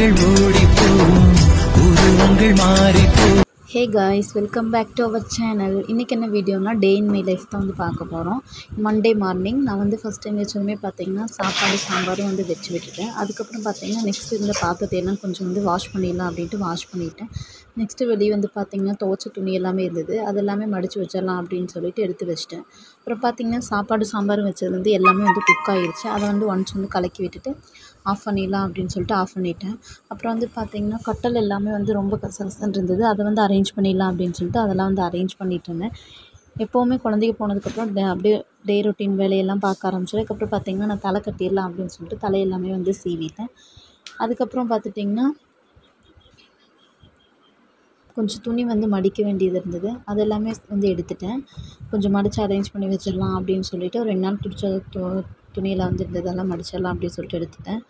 காலங்கள் ஓடிப்போம், உருவங்கள் மாறிப்போம். Hey guys, welcome back to our channel. இன்றைக்கி என்ன வீடியோனா டே இன் மை லைஃப் தான் வந்து பார்க்க போகிறோம். மண்டே மார்னிங் நான் வந்து ஃபஸ்ட் டைம் வச்சதுமே பார்த்திங்கன்னா சாப்பாடு சாம்பாரும் வந்து வச்சு விட்டுட்டேன். அதுக்கப்புறம் பார்த்திங்கன்னா நெக்ஸ்ட் இருந்த பாத்திரத்தையெல்லாம் கொஞ்சம் வந்து வாஷ் பண்ணிடலாம் அப்படின்ட்டு வாஷ் பண்ணிவிட்டேன். நெக்ஸ்ட்டு வெளியே வந்து பார்த்திங்கன்னா துவைச்ச துணி எல்லாமே இருந்தது, அது எல்லாமே மடித்து வச்சிடலாம் அப்படின்னு சொல்லிட்டு எடுத்து வச்சிட்டேன். அப்புறம் பார்த்திங்கன்னா சாப்பாடு சாம்பார் வச்சது வந்து எல்லாமே வந்து குக் ஆகிடுச்சு. அதை வந்து ஒன்ஸ் வந்து கலக்கி விட்டுட்டு ஆஃப் பண்ணிடலாம் அப்படின்னு சொல்லிட்டு ஆஃப் பண்ணிட்டேன். அப்புறம் வந்து பார்த்திங்கன்னா கட்டல் எல்லாமே வந்து ரொம்ப கசகசன்னு இருந்தது, அதை வந்து அரேஞ்ச் பண்ணிடலாம் அப்படின்னு சொல்லிட்டு அதெல்லாம் வந்து அரேஞ்ச் பண்ணிட்டு இருந்தேன். எப்போவுமே குழந்தைங்க போனதுக்கப்புறம் அப்படியே டே ரொட்டீன் வேலையெல்லாம் பார்க்க ஆரம்பிச்சிடும். அதுக்கப்புறம் பார்த்திங்கன்னா நான் தலை கட்டிடலாம் அப்படின்னு சொல்லிட்டு தலையெல்லாமே வந்து சீவிட்டேன். அதுக்கப்புறம் பார்த்துட்டிங்கன்னா கொஞ்சம் துணி வந்து மடிக்க வேண்டியது இருந்தது, அது எல்லாமே வந்து எடுத்துட்டேன். கொஞ்சம் மடித்து அரேஞ்ச் பண்ணி வச்சிடலாம் அப்படின்னு சொல்லிட்டு ஒரு 2 நாள் பிடிச்ச துணியில் வந்து இருந்ததெல்லாம் மடிச்சிடலாம் அப்படின்னு சொல்லிட்டு எடுத்துட்டேன்.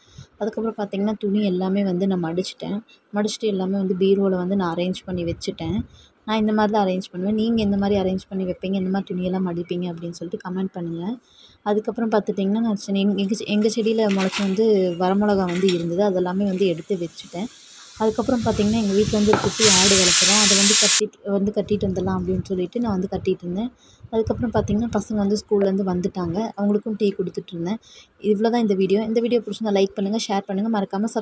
அதுக்கப்புறம் பார்த்திங்கன்னா துணி எல்லாமே வந்து நான் மடிச்சுட்டு எல்லாமே வந்து பீரோவில் வந்து நான் அரேஞ்ச் பண்ணி வச்சுட்டேன். நான் இந்த மாதிரி தான் அரேஞ்ச் பண்ணுவேன். நீங்கள் எந்த மாதிரி அரேஞ்ச் பண்ணி வைப்பீங்க, எந்த மாதிரி துணியெல்லாம் மடிப்பீங்க அப்படின்னு சொல்லிட்டு கமெண்ட் பண்ணுங்கள். அதுக்கப்புறம் பார்த்துட்டிங்கன்னா நான் எங்கள் செடியில் முளைச்சி வந்து வரமிளகா வந்து இருந்தது, அதெல்லாமே வந்து எடுத்து வச்சுட்டேன். அதுக்கப்புறம் பார்த்திங்கன்னா எங்கள் வீட்டில் வந்து ஒரு குட்டி ஆடு வளர்க்குறோம், அதை வந்து கட்டிட்டு வந்துடலாம் அப்படின்னு சொல்லிட்டு நான் வந்து கட்டிகிட்டு இருந்தேன். அதுக்கப்புறம் பார்த்திங்கன்னா பசங்க வந்து ஸ்கூல்லேருந்து வந்துட்டாங்க, அவங்களுக்கும் டீ கொடுத்துட்ருந்தேன். இவ்வளோ தான் இந்த வீடியோ பிடிச்சிருந்தா லைக் பண்ணுங்கள், ஷேர் பண்ணுங்கள், மறக்காமல்